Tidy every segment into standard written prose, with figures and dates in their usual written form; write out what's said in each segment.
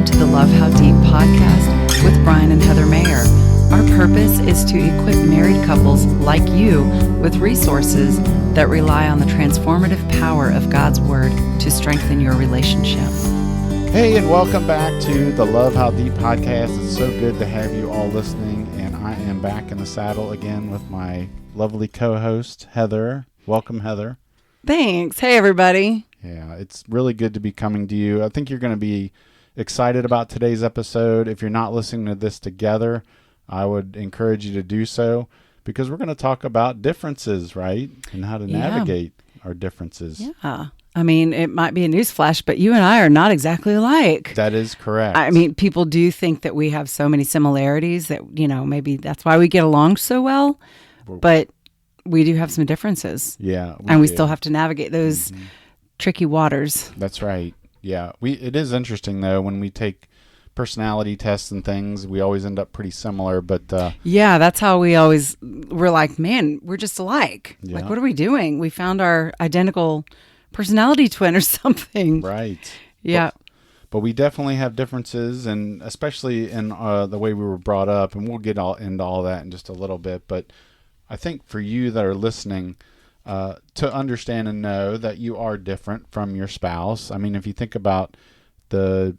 welcome to the Love How Deep podcast with Brian and Heather Mayer. Our purpose is to equip married couples like you with resources that rely on the transformative power of God's Word to strengthen your relationship. Hey, and welcome back to the Love How Deep podcast. It's so good to have you all listening, and I am back in the saddle again with my lovely co-host, Heather. Welcome, Heather. Thanks. Hey, everybody. Yeah, it's really good to be coming to you. I think you're going to be excited about today's episode. If you're not listening to this together, I would encourage you to do so because we're going to talk about differences, right? And how to navigate our differences. Yeah. I mean, it might be a newsflash, but you and I are not exactly alike. That is correct. I mean, people do think that we have so many similarities that, you know, maybe that's why we get along so well, but we do have some differences. Yeah. We still have to navigate those tricky waters. That's right. Yeah. It is interesting, though, when we take personality tests and things, we always end up pretty similar, but yeah, that's how we're like, man, we're just alike. Yeah. Like, what are we doing? We found our identical personality twin or something. Right. Yeah. But we definitely have differences, and especially in the way we were brought up, and we'll get into all that in just a little bit. But I think for you that are listening, to understand and know that you are different from your spouse. I mean, if you think about the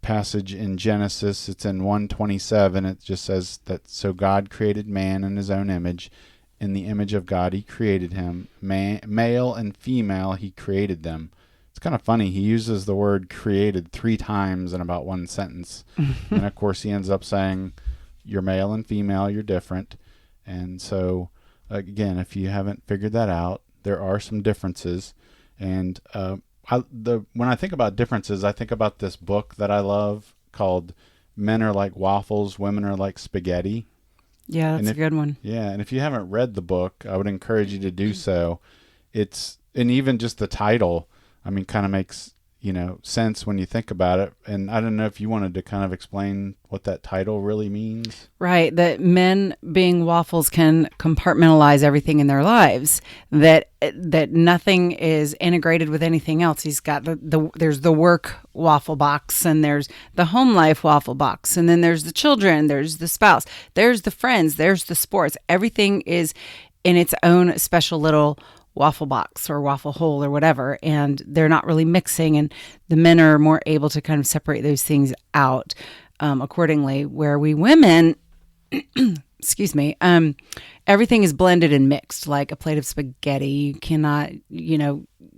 passage in Genesis, it's in 1:27. It just says that, so God created man in his own image. In the image of God, he created him. Male and female, he created them. It's kind of funny. He uses the word created 3 times in about one sentence. And, of course, he ends up saying, you're male and female, you're different. And so, again, if you haven't figured that out, there are some differences. And when I think about differences, I think about this book that I love called Men Are Like Waffles, Women Are Like Spaghetti. Yeah, that's a good one. Yeah, and if you haven't read the book, I would encourage you to do so. And even just the title, I mean, kind of makes, sense when you think about it. And I don't know if you wanted to kind of explain what that title really means. Right, that men being waffles can compartmentalize everything in their lives, that nothing is integrated with anything else. He's got there's the work waffle box, and there's the home life waffle box, and then there's the children, there's the spouse, there's the friends, there's the sports. Everything is in its own special little waffle box or waffle hole or whatever, and they're not really mixing, and the men are more able to kind of separate those things out accordingly, where we women excuse me, everything is blended and mixed like a plate of spaghetti. You cannot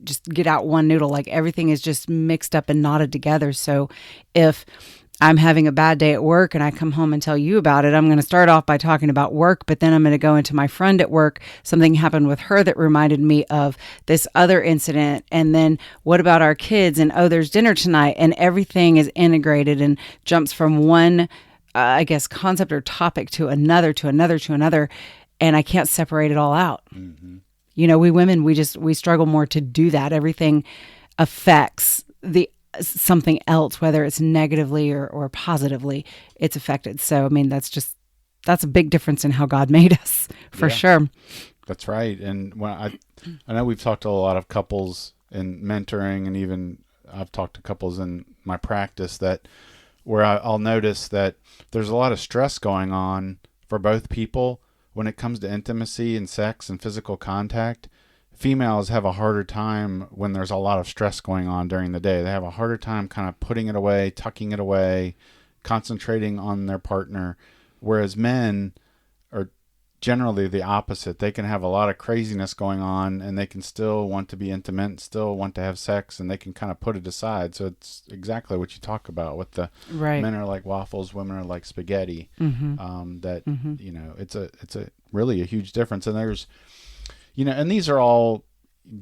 just get out one noodle. Like, everything is just mixed up and knotted together. So if I'm having a bad day at work and I come home and tell you about it, I'm going to start off by talking about work, but then I'm going to go into my friend at work. Something happened with her that reminded me of this other incident. And then what about our kids? And, oh, there's dinner tonight. And everything is integrated and jumps from one, concept or topic to another, to another, to another. And I can't separate it all out. Mm-hmm. We women, we struggle more to do that. Everything affects something else, whether it's negatively or positively, it's affected. So, I mean, that's a big difference in how God made us, for sure. That's right. And when I know we've talked to a lot of couples in mentoring, and even I've talked to couples in my practice where I'll notice that there's a lot of stress going on for both people when it comes to intimacy and sex and physical contact. Females have a harder time when there's a lot of stress going on during the day. They have a harder time kind of putting it away, tucking it away, concentrating on their partner, whereas men are generally the opposite. They can have a lot of craziness going on, and they can still want to be intimate, still want to have sex, and they can kind of put it aside. So it's exactly what you talk about with the men are like waffles, women are like spaghetti. Mm-hmm. It's a really a huge difference. And there's and these are all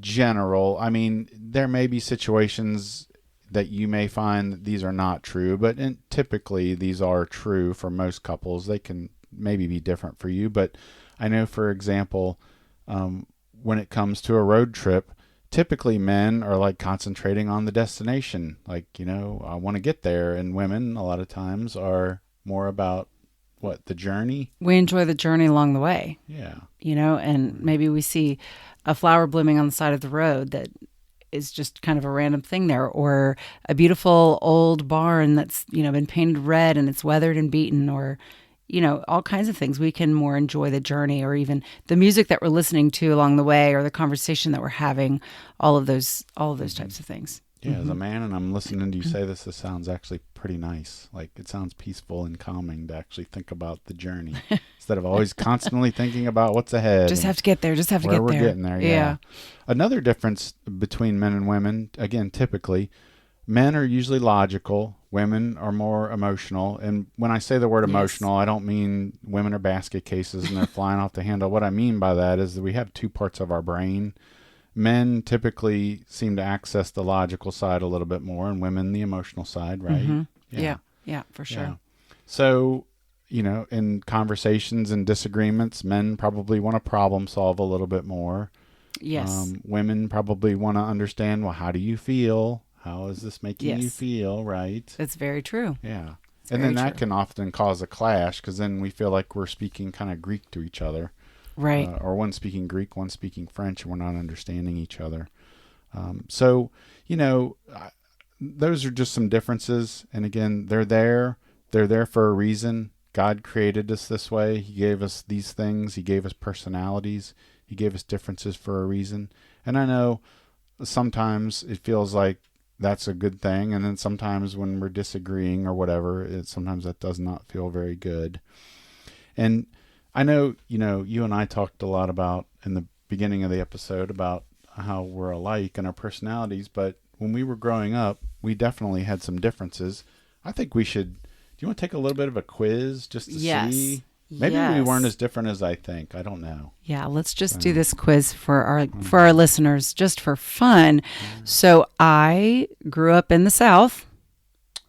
general. I mean, there may be situations that you may find that these are not true, but typically these are true for most couples. They can maybe be different for you, but I know, for example, when it comes to a road trip, typically men are like concentrating on the destination. Like, I want to get there. And women, a lot of times, are more about the journey. We enjoy the journey along the way. Yeah. And maybe we see a flower blooming on the side of the road that is just kind of a random thing there, or a beautiful old barn that's, been painted red and it's weathered and beaten, or, all kinds of things. We can more enjoy the journey, or even the music that we're listening to along the way, or the conversation that we're having, all of those types of things. Yeah, as a man, and I'm listening to you say this sounds actually pretty nice. Like, it sounds peaceful and calming to actually think about the journey instead of always constantly thinking about what's ahead. Just have to get there. Just have to get there. We're getting there, yeah. Another difference between men and women, again, typically, men are usually logical. Women are more emotional. And when I say the word emotional, I don't mean women are basket cases and they're flying off the handle. What I mean by that is that we have two parts of our brain. Men typically seem to access the logical side a little bit more, and women the emotional side, right? Mm-hmm. Yeah, for sure. Yeah. So, in conversations and disagreements, men probably want to problem solve a little bit more. Yes. Women probably want to understand, well, how do you feel? How is this making you feel, right? That's very true. Yeah. And then that can often cause a clash, because then we feel like we're speaking kind of Greek to each other. Right. Or one speaking Greek, one speaking French, and we're not understanding each other. So, those are just some differences. And again, they're there. They're there for a reason. God created us this way. He gave us these things. He gave us personalities. He gave us differences for a reason. And I know sometimes it feels like that's a good thing. And then sometimes when we're disagreeing or whatever, sometimes that does not feel very good. And I know, you and I talked a lot about in the beginning of the episode about how we're alike in our personalities, but when we were growing up, we definitely had some differences. I think do you want to take a little bit of a quiz just to see? Maybe we weren't as different as I think. I don't know. Yeah, let's just do this quiz for our listeners, just for fun. So I grew up in the South.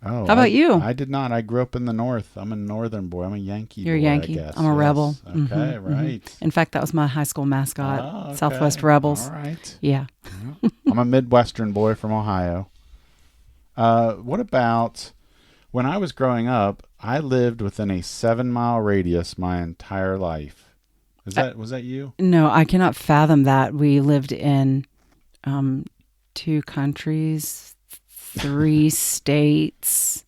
Oh, how about you? I did not. I grew up in the North. I'm a Northern boy. I'm a Yankee boy. You're a Yankee. I guess. I'm a rebel. Okay, right. In fact, that was my high school mascot, Southwest Rebels. All right. Yeah. I'm a Midwestern boy from Ohio. What about when I was growing up? I lived within a 7-mile radius my entire life. Was that you? No, I cannot fathom that. We lived in 2 countries. 3 states,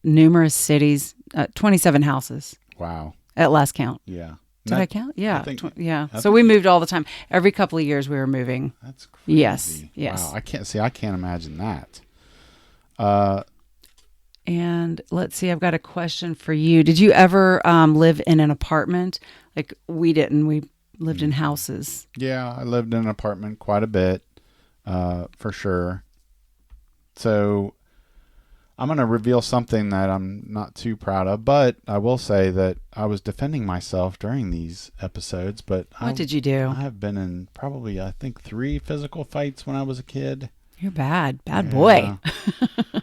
numerous cities, 27 houses. Wow. At last count. Yeah. Did I count? Yeah. Yeah. So we moved all the time. Every couple of years we were moving. That's crazy. Yes. Wow. I can't imagine that. And let's see, I've got a question for you. Did you ever live in an apartment? Like we didn't. We lived in houses. Yeah, I lived in an apartment quite a bit, for sure. So I'm going to reveal something that I'm not too proud of, but I will say that I was defending myself during these episodes. But what did you do? I have been in probably, I think, 3 physical fights when I was a kid. You're bad boy.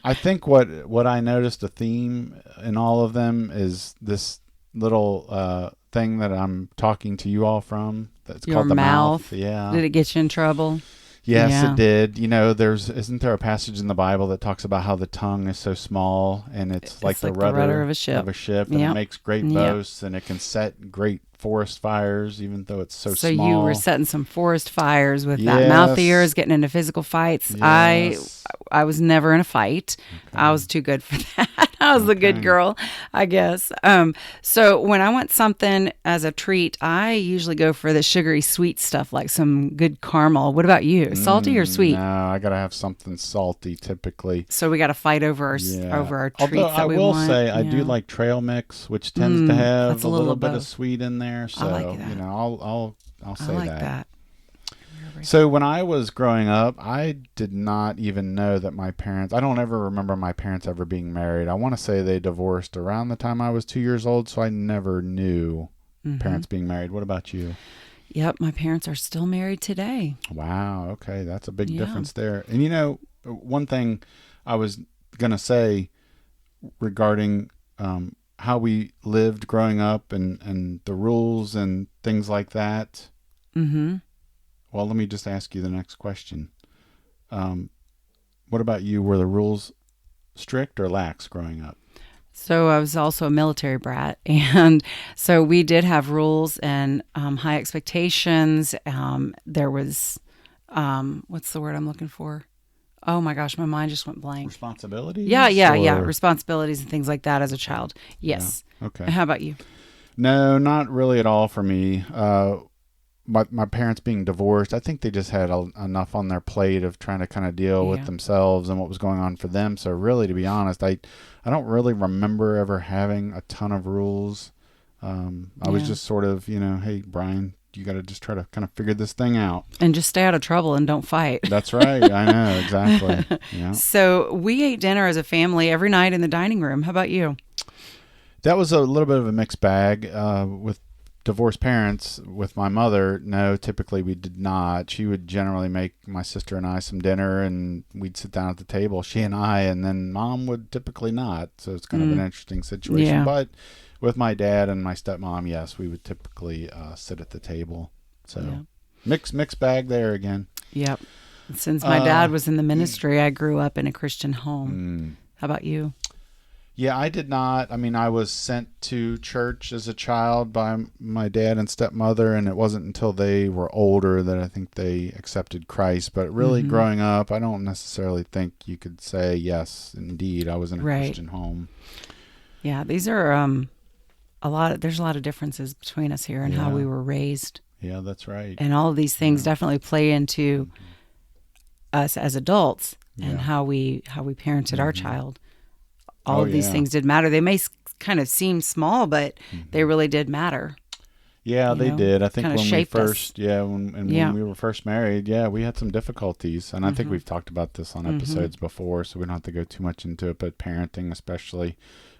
I think what I noticed a theme in all of them is this little thing that I'm talking to you all from. That's Your called the mouth. Yeah. Did it get you in trouble? Yes, it did. Isn't there a passage in the Bible that talks about how the tongue is so small and it's like the rudder of a ship, and it makes great boasts and it can set great forest fires even though it's so small. So you were setting some forest fires with that mouth of yours, getting into physical fights. Yes. I was never in a fight. Okay. I was too good for that. I was the good girl, I guess. So when I want something as a treat, I usually go for the sugary sweet stuff, like some good caramel. What about you? Salty or sweet? No, I got to have something salty typically. So we got to fight over our treats that we want. I will say I do like trail mix, which tends to have a little bit of sweet in there. So, I like that. I'll say I like that. So when I was growing up, I did not even know that I don't ever remember my parents ever being married. I want to say they divorced around the time I was 2 years old, so I never knew parents being married. What about you? Yep, my parents are still married today. Wow, okay, that's a big difference there. And one thing I was going to say regarding how we lived growing up and the rules and things like that. Mm-hmm. Well, let me just ask you the next question. What about you? Were the rules strict or lax growing up? So I was also a military brat, and so we did have rules and high expectations. There was what's the word I'm looking for? Oh my gosh, my mind just went blank. Responsibilities? Yeah. Responsibilities and things like that as a child. Yes. Yeah. Okay. And how about you? No, not really at all for me. My parents being divorced, I think they just had enough on their plate of trying to kind of deal with themselves and what was going on for them. So really, to be honest, I don't really remember ever having a ton of rules. I was just sort of, hey, Brian, you got to just try to kind of figure this thing out. And just stay out of trouble and don't fight. That's right. I know. Exactly. Yeah. So we ate dinner as a family every night in the dining room. How about you? That was a little bit of a mixed bag. With divorced parents, with my mother, no, typically we did not. She would generally make my sister and I some dinner, and we'd sit down at the table, she and I, and then Mom would typically not. So it's kind of an interesting situation. Yeah. But with my dad and my stepmom, yes, we would typically sit at the table. So mixed bag there again. Yep. Since my dad was in the ministry, I grew up in a Christian home. How about you? Yeah, I did not. I mean, I was sent to church as a child by my dad and stepmother, and it wasn't until they were older that I think they accepted Christ. But really, growing up, I don't necessarily think you could say, yes, indeed, I was in a Christian home. Yeah, these are there's a lot of differences between us here and how we were raised. Yeah, that's right. And all of these things definitely play into us as adults and how we parented our child. All of these things did matter. They may kind of seem small, but they really did matter. Yeah, they did. I think when we first, when we were first married, we had some difficulties. And I think we've talked about this on episodes before, so we don't have to go too much into it, but parenting especially.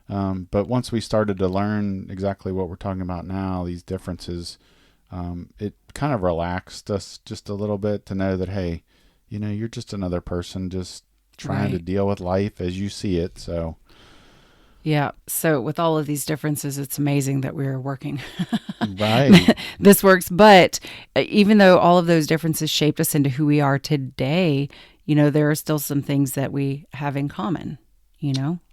But once we started to learn exactly what we're talking about now, these differences, it kind of relaxed us just a little bit to know that, hey, you're just another person just trying to deal with life as you see it. So. Yeah. So with all of these differences, it's amazing that we're working. Right. This works. But even though all of those differences shaped us into who we are today, there are still some things that we have in common,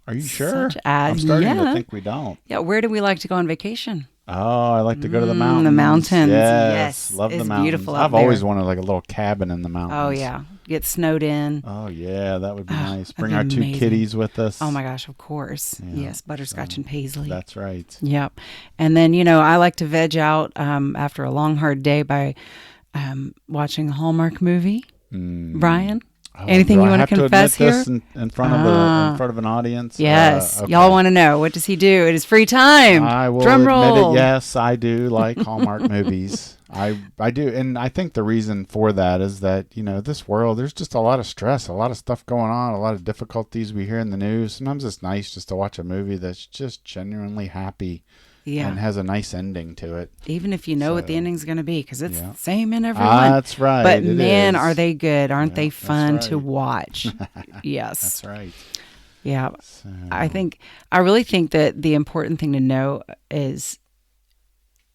Are you sure? Such as, I'm starting to think we don't. Yeah. Where do we like to go on vacation? Oh, I like to go to the mountains. The mountains. Yes. Love the mountains. Beautiful I've always wanted like a little cabin in the mountains. Oh, yeah. Get snowed in. Oh, yeah. That would be nice. Bring our two kitties with us. Oh, my gosh. Of course. Yeah. Yes. Butterscotch and Paisley. That's right. Yep. And then, I like to veg out after a long, hard day by watching a Hallmark movie. Brian? Anything you want to confess here? This in front of an audience? Yes. Okay. Y'all want to know. What does he do at his free time? I will Drum roll. admit it. Yes, I do like Hallmark movies. I do. And I think the reason for that is that, this world, there's just a lot of stress, a lot of stuff going on, a lot of difficulties we hear in the news. Sometimes it's nice just to watch a movie that's just genuinely happy. Yeah. And has a nice ending to it. Even if you know what the ending's going to be, because it's the same in every one. That's right. But man, are they good. Aren't they fun to watch? Yes. That's right. Yeah. So. I really think that the important thing to know is,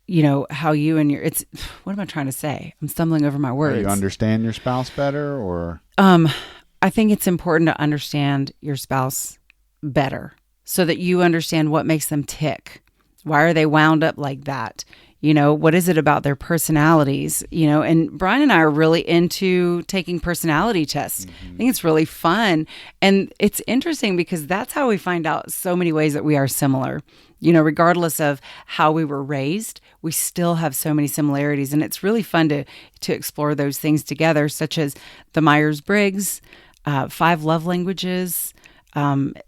how you and what am I trying to say? I'm stumbling over my words. You understand your spouse better, or? I think it's important to understand your spouse better so that you understand what makes them tick. Why are they wound up like that? What is it about their personalities? And Brian and I are really into taking personality tests. I think it's really fun. And it's interesting because that's how we find out so many ways that we are similar. Regardless of how we were raised, we still have so many similarities. And it's really fun to explore those things together, such as the Myers-Briggs, 5 love languages,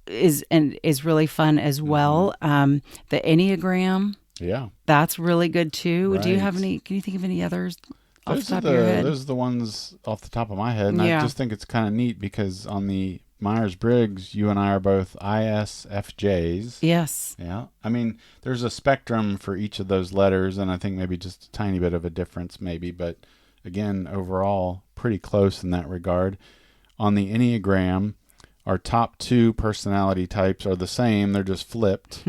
is really fun as well. The Enneagram. Yeah. That's really good too. Right. Do you have any, can you think of any others off the top of your head? Those are the ones off the top of my head. And I just think it's kind of neat because on the Myers-Briggs, you and I are both ISFJs. Yes. Yeah. I mean, there's a spectrum for each of those letters, and I think maybe just a tiny bit of a difference maybe, but again, overall, pretty close in that regard. On the Enneagram, our top 2 personality types are the same. They're just flipped.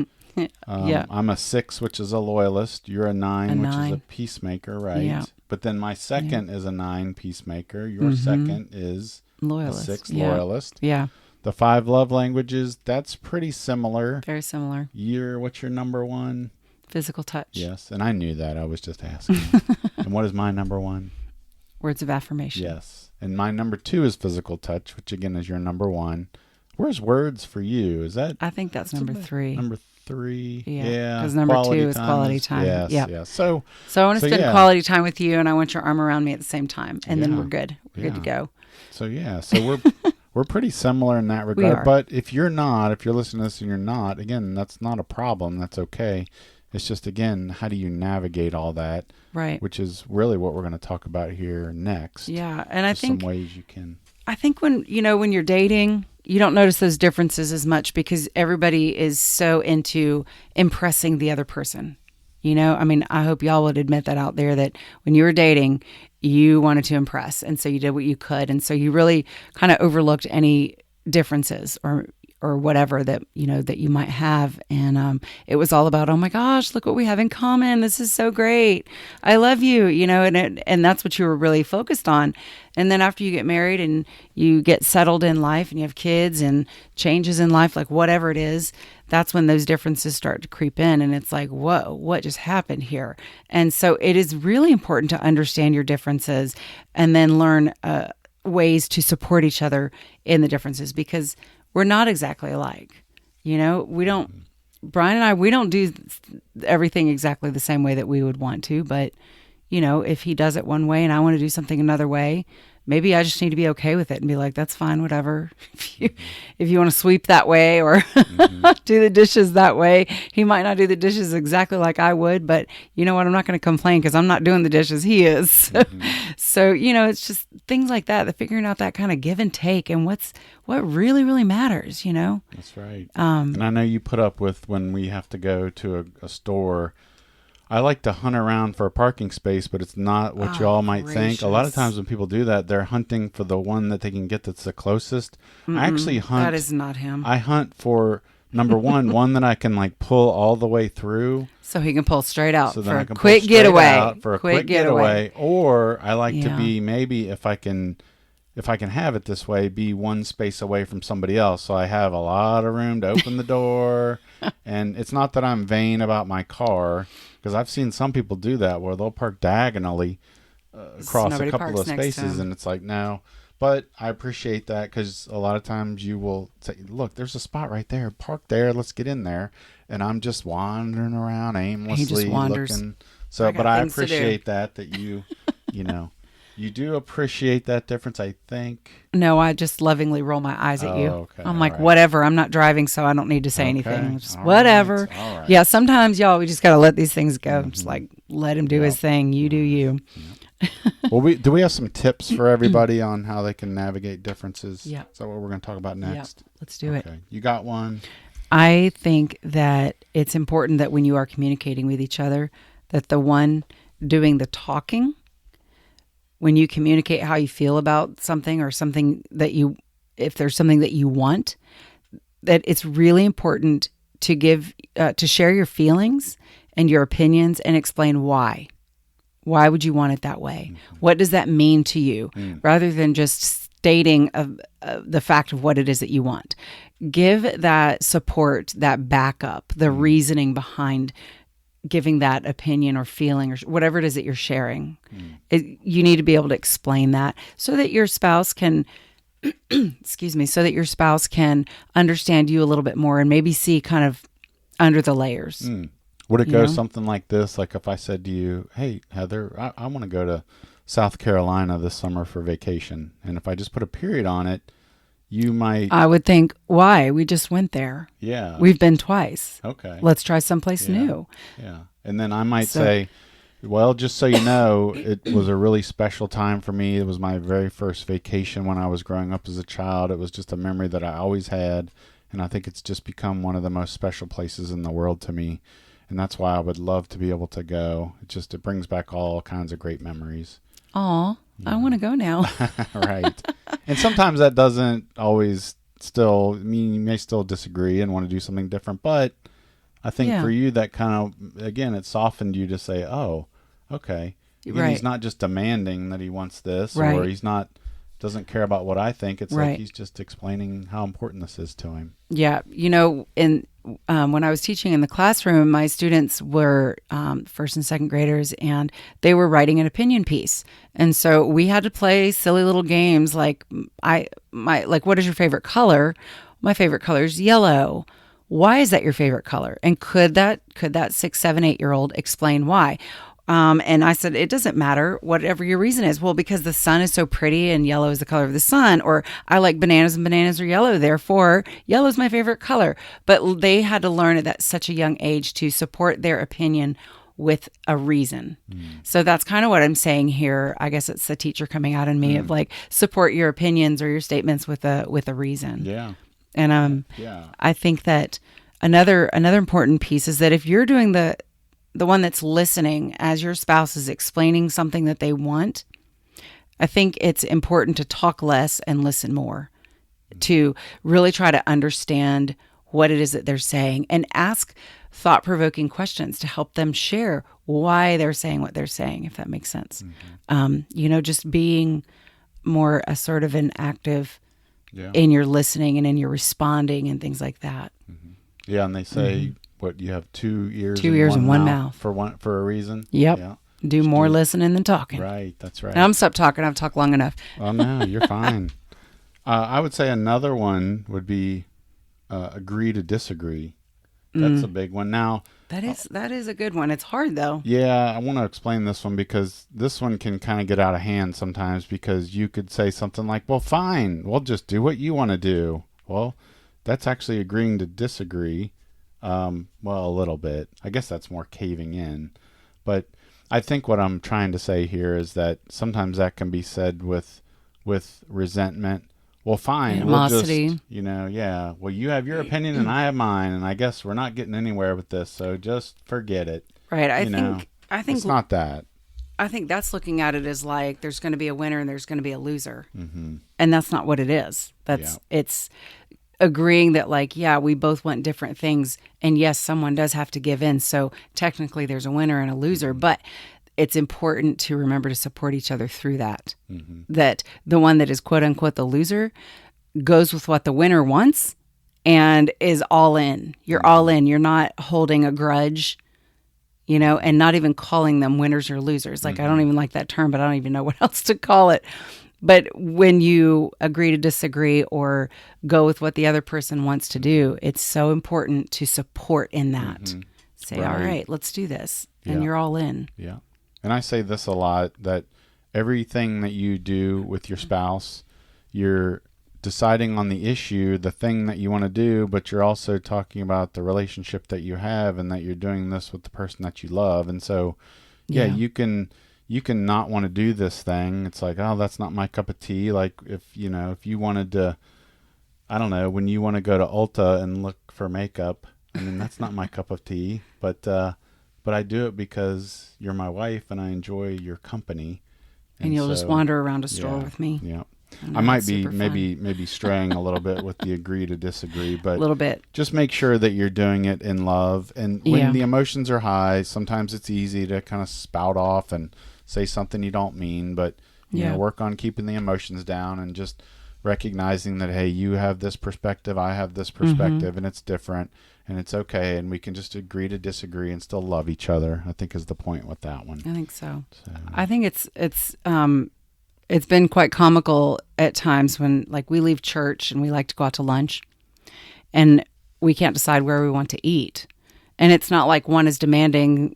I'm a 6, which is a loyalist. You're a 9, which is a peacemaker, right? Yeah. But then my second is a 9 peacemaker. Your second is loyalist. A 6 loyalist. Yeah. The 5 love languages, that's pretty similar. Very similar. What's your number 1? Physical touch. Yes, and I knew that. I was just asking. And what is my number 1? Words of affirmation. Yes. And my number 2 is physical touch, which again is your number 1. Where's words for you? Is that? I think that's number 3. Number 3. Yeah. Because number 2 is quality time. Yes. Yep. Yes. So I want to spend quality time with you, and I want your arm around me at the same time, and then we're good. We're good to go. So we're pretty similar in that regard. We are. But if you're listening to this and you're not, again, that's not a problem. That's okay. It's just, again, how do you navigate all that? Right. Which is really what we're going to talk about here next. Yeah. And I think some ways you can. I think when you're dating, you don't notice those differences as much because everybody is so into impressing the other person. I mean, I hope y'all would admit that out there, that when you were dating, you wanted to impress. And so you did what you could. And so you really kind of overlooked any differences or whatever that you might have. And it was all about, oh my gosh, look what we have in common. This is so great. I love you, and that's what you were really focused on. And then after you get married and you get settled in life and you have kids and changes in life, like whatever it is, that's when those differences start to creep in. And it's like, whoa, what just happened here? And so it is really important to understand your differences and then learn ways to support each other in the differences, because we're not exactly alike. Brian and I, we don't do everything exactly the same way that we would want to, but if he does it one way and I want to do something another way, maybe I just need to be okay with it and be like, that's fine, whatever. If you want to sweep that way or do the dishes that way, he might not do the dishes exactly like I would, but you know what? I'm not going to complain because I'm not doing the dishes. He is. So, it's just things like that, the figuring out that kind of give and take and what really, really matters, That's right. And I know you put up with when we have to go to a store. I like to hunt around for a parking space, but it's not what you all might think. A lot of times when people do that, they're hunting for the one that they can get that's the closest. I actually hunt. That is not him. I hunt for number one that I can like pull all the way through. So he can pull straight out so for a quick getaway. Or I like to be, maybe if I can have it this way, be one space away from somebody else. So I have a lot of room to open the door. And it's not that I'm vain about my car, because I've seen some people do that where they'll park diagonally across a couple of spaces. And it's like, no. But I appreciate that, because a lot of times you will say, look, there's a spot right there. Park there. Let's get in there. And I'm just wandering around aimlessly. He just wanders. Looking. So, but I appreciate that you, you do appreciate that difference, I think. No, I just lovingly roll my eyes at you. Okay. I'm like, whatever. I'm not driving, so I don't need to say anything. Just whatever. Right. Yeah, sometimes, y'all, we just got to let these things go. Just like, let him do his thing. You do you. Well, do we have some tips for everybody on how they can navigate differences? Yeah. Is that what we're going to talk about next? Yeah. Let's do it. You got one? I think that it's important that when you are communicating with each other, that the one doing the talking, when you communicate how you feel about something or something that if there's something that you want, that it's really important to share your feelings and your opinions and explain why. Why would you want it that way? Mm-hmm. What does that mean to you? Rather than just stating the fact of what it is that you want. Give that support, that backup, the reasoning behind giving that opinion or feeling or whatever it is that you're sharing. You need to be able to explain that so that your spouse can, so that your spouse can understand you a little bit more and maybe see kind of under the layers. Would it go something like this? Like if I said to you, hey, Heather, I want to go to South Carolina this summer for vacation. And if I just put a period on it, you might... I would think, why? We just went there. Yeah. We've been twice. Okay. Let's try someplace new. Yeah. And then I might say, well, just so you know, it was a really special time for me. It was my very first vacation when I was growing up as a child. It was just a memory that I always had. And I think it's just become one of the most special places in the world to me. And that's why I would love to be able to go. It brings back all kinds of great memories. Aw, I want to go now. Right. And sometimes that doesn't always you may still disagree and want to do something different. But I think for you, that kind of, again, it softened you to say, oh, okay. Again, he's not just demanding that he wants this or he's doesn't care about what I think. It's like he's just explaining how important this is to him. Yeah. And when I was teaching in the classroom, my students were first and second graders, and they were writing an opinion piece. And so we had to play silly little games like what is your favorite color? My favorite color is yellow. Why is that your favorite color? And could that 6, 7, 8 year old explain why? And I said, it doesn't matter whatever your reason is. Well, because the sun is so pretty and yellow is the color of the sun, or I like bananas and bananas are yellow, therefore yellow is my favorite color. But they had to learn at such a young age to support their opinion with a reason. So that's kind of what I'm saying here. I guess it's the teacher coming out in me of like, support your opinions or your statements with a reason. Yeah. And I think that another important piece is that if you're doing the one that's listening as your spouse is explaining something that they want, I think it's important to talk less and listen more, to really try to understand what it is that they're saying and ask thought-provoking questions to help them share why they're saying what they're saying, if that makes sense. Just being more a sort of an active in your listening and in your responding and things like that. Yeah, and they say, what, you have 2 ears? 2 ears and one mouth. For a reason? Yep. Yeah. Do more listening than talking. Right, that's right. And I'm stop talking. I've talked long enough. Oh, no, you're fine. I would say another one would be agree to disagree. That's a big one. Now, that is a good one. It's hard, though. Yeah, I want to explain this one because this one can kind of get out of hand sometimes, because you could say something like, well, fine, we'll just do what you want to do. Well, that's actually agreeing to disagree. Well, a little bit. I guess that's more caving in. But I think what I'm trying to say here is that sometimes that can be said with resentment. Well, fine. Animosity. We'll just, well, you have your opinion and I have mine, and I guess we're not getting anywhere with this, so just forget it. Right. I think it's not that. I think that's looking at it as like there's going to be a winner and there's going to be a loser. Mm-hmm. And that's not what it is. It's agreeing that we both want different things, and yes, someone does have to give in. So technically there's a winner and a loser, but it's important to remember to support each other through that. Mm-hmm. That the one that is quote unquote the loser goes with what the winner wants and is all in. You're all in. You're not holding a grudge, and not even calling them winners or losers. I don't even like that term, but I don't even know what else to call it. But when you agree to disagree or go with what the other person wants to do, it's so important to support in that. Mm-hmm. Say, all right, let's do this. And you're all in. Yeah. And I say this a lot, that everything that you do with your spouse, you're deciding on the issue, the thing that you want to do, but you're also talking about the relationship that you have and that you're doing this with the person that you love. And so, you can not want to do this thing. It's like, oh, that's not my cup of tea. Like if you wanted to, I don't know, when you want to go to Ulta and look for makeup, I mean, that's not my cup of tea, but I do it because you're my wife and I enjoy your company. And you'll just wander around a store with me. Yeah. I might be maybe straying a little bit with the agree to disagree, but a little bit. Just make sure that you're doing it in love. And when the emotions are high, sometimes it's easy to kind of spout off and say something you don't mean, but work on keeping the emotions down and just recognizing that, hey, you have this perspective, I have this perspective, and it's different, and it's okay, and we can just agree to disagree and still love each other, I think is the point with that one. I think so. I think it's been quite comical at times when we leave church and we like to go out to lunch and we can't decide where we want to eat. And it's not like one is demanding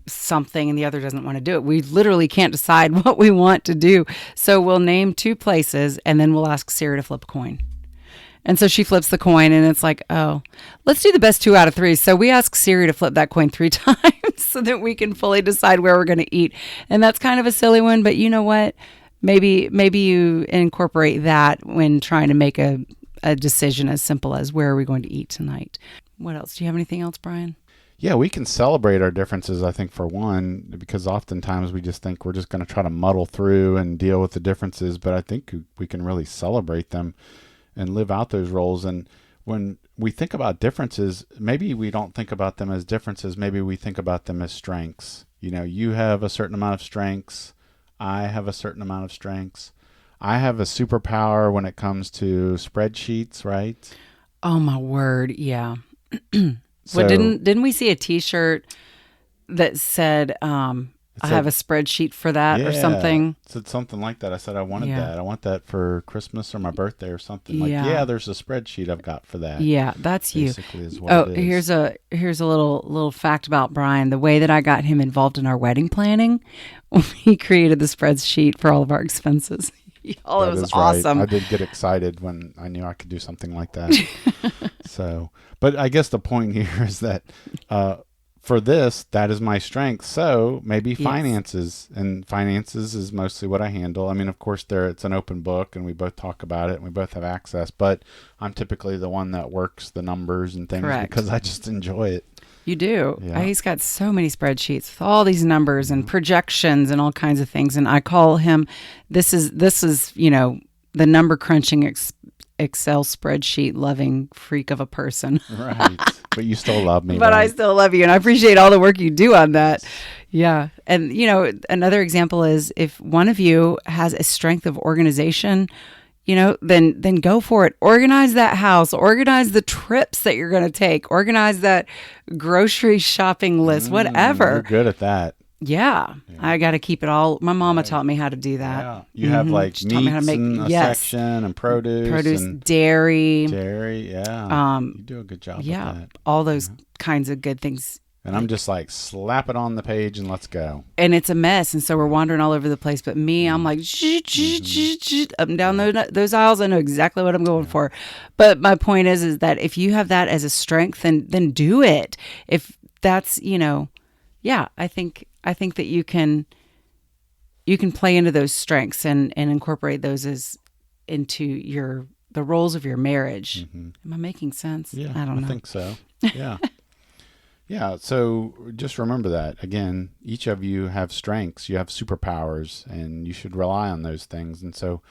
something and the other doesn't want to do it. We literally can't decide what we want to do. So we'll name 2 places and then we'll ask Sarah to flip a coin. And so she flips the coin and it's like, oh, let's do the best 2 out of 3. So we ask Siri to flip that coin 3 times so that we can fully decide where we're going to eat. And that's kind of a silly one, but you know what? Maybe you incorporate that when trying to make a decision as simple as where are we going to eat tonight. What else? Do you have anything else, Brian? Yeah, we can celebrate our differences, I think, for one, because oftentimes we just think we're just going to try to muddle through and deal with the differences, but I think we can really celebrate them and live out those roles. And when we think about differences, maybe we don't think about them as differences, maybe we think about them as strengths. You have a certain amount of strengths, I have a certain amount of strengths. I have a superpower when it comes to spreadsheets, right? Oh, my word, yeah. Well, So didn't we see a T-shirt that said, "I have a spreadsheet for that" or yeah, something? it said something like that. I said I wanted Yeah, that. I want that for Christmas or my birthday or something. Like, yeah, yeah, there's a spreadsheet I've got for that. yeah. That's you. Basically, is what it Oh, is. here's a little fact about Brian. The way that I got him involved in our wedding planning, he created the spreadsheet for all of our expenses. Oh, it That was is right. I awesome. did get excited when I knew I could do something like that. So, but I guess the point here is that uh, for this, that is my strength. So maybe Yes, finances, and finances is mostly what I handle. I mean, of course, there it's an open book, and we both talk about it, and we both have access. But I'm typically the one that works the numbers and things correct. because I just enjoy it. You do. Yeah. He's got so many spreadsheets with all these numbers and Yeah. projections and all kinds of things. And I call him. This is the number crunching Excel spreadsheet loving freak of a person. Right. But you still love me, But I right? still love you, and I appreciate all the work you do on that. Yes. Yeah, and another example is if one of you has a strength of organization, then go for it. Organize that house, organize the trips that you're going to take, organize that grocery shopping list, You're whatever. good at that. Yeah, Yeah. I got to keep it all. My mama Right. taught me how to do that. Yeah. You have like She taught me how to meats make, in a yes, section and produce produce, and dairy, dairy. Yeah. um, You do a good job with yeah, that. all those Yeah. kinds of good things. And I'm just like, slap it on the page and let's go. And it's a mess, and so we're wandering all over the place. But me, I'm like up and down those aisles. I know exactly what I'm going Yeah. for. But my point is that if you have that as a strength, then do it. If that's yeah, I think that you can play into those strengths and incorporate those as into the roles of your marriage. hmm Am I making sense? Yeah, I don't I know. think so. Yeah. Yeah. So just remember that. Again, each of you have strengths, you have superpowers, and you should rely on those things. And so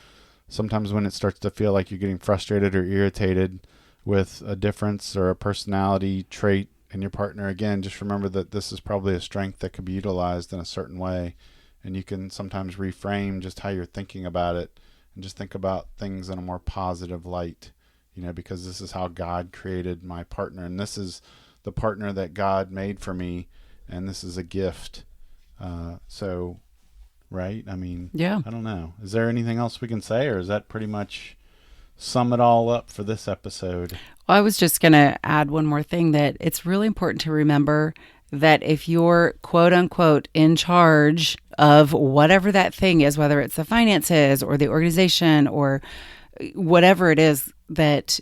sometimes when it starts to feel like you're getting frustrated or irritated with a difference or a personality trait in your partner, again, just remember that this is probably a strength that could be utilized in a certain way. And you can sometimes reframe just how you're thinking about it and just think about things in a more positive light, because this is how God created my partner. And this is the partner that God made for me. And this is a gift. So, right? I mean, Yeah. I don't know. Is there anything else we can say, or is that pretty much sum it all up for this episode? Well, I was just going to add one more thing, that it's really important to remember that if you're quote unquote in charge of whatever that thing is, whether it's the finances or the organization or whatever it is, that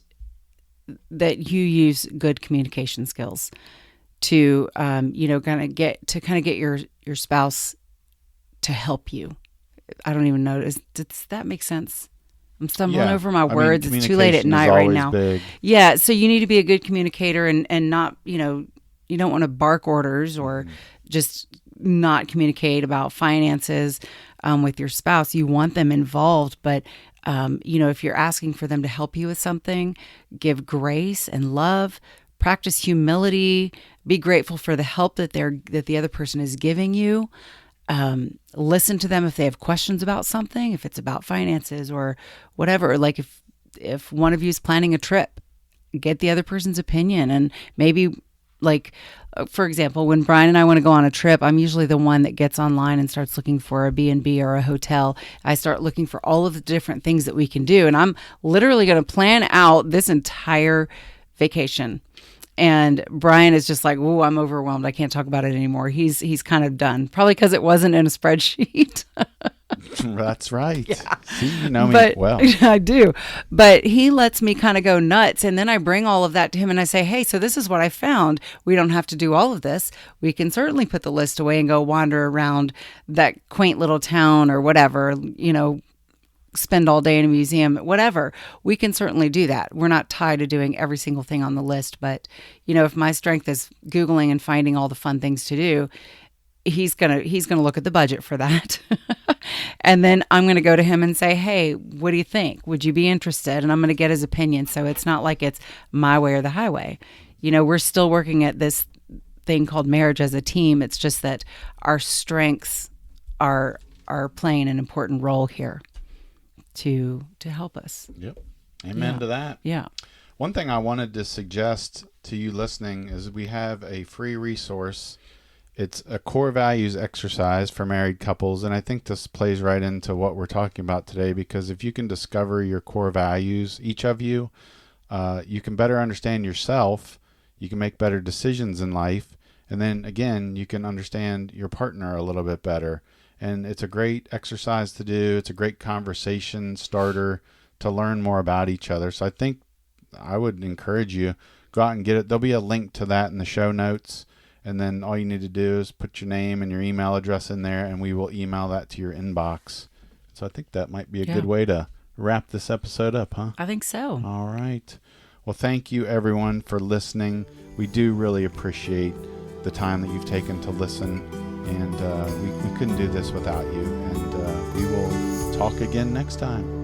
you use good communication skills to kind of get your spouse to help you. I don't even know. Does that make sense? I'm stumbling Yeah. over my I mean, words. It's too late at communication is night right always now. big. Yeah, so you need to be a good communicator and not, you don't want to bark orders or just not communicate about finances with your spouse. You want them involved, but if you're asking for them to help you with something, give grace and love, practice humility, be grateful for the help that the other person is giving you. Listen to them if they have questions about something, if it's about finances or whatever. Like if one of you is planning a trip, get the other person's opinion. And maybe, like, for example, when Brian and I want to go on a trip, I'm usually the one that gets online and starts looking for a B&B or a hotel. I start looking for all of the different things that we can do, and I'm literally going to plan out this entire vacation. And Brian is just like, "Ooh, I'm overwhelmed. I can't talk about it anymore." He's kind of done, probably because it wasn't in a spreadsheet. That's right. Yeah. See, you know me But well. I do. But he lets me kind of go nuts. And then I bring all of that to him and I say, "Hey, so this is what I found. We don't have to do all of this. We can certainly put the list away and go wander around that quaint little town or whatever, spend all day in a museum, whatever. We can certainly do that. We're not tied to doing every single thing on the list. But, if my strength is Googling and finding all the fun things to do, he's gonna look at the budget for that." And then I'm gonna go to him and say, "Hey, what do you think? Would you be interested?" And I'm gonna get his opinion. So it's not like it's my way or the highway. We're still working at this thing called marriage as a team. It's just that our strengths are playing an important role here to help us. Yep. Amen Yeah. to that. Yeah. One thing I wanted to suggest to you listening is we have a free resource. It's a core values exercise for married couples, and I think this plays right into what we're talking about today, because if you can discover your core values, each of you, you can better understand yourself, you can make better decisions in life, and then again, you can understand your partner a little bit better. And it's a great exercise to do. It's a great conversation starter to learn more about each other. So I think I would encourage you, go out and get it. There'll be a link to that in the show notes. And then all you need to do is put your name and your email address in there, and we will email that to your inbox. So I think that might be a good way to wrap this episode up, huh? I think so. All right. Well, thank you, everyone, for listening. We do really appreciate the time that you've taken to listen. And we couldn't do this without you. And we will talk again next time.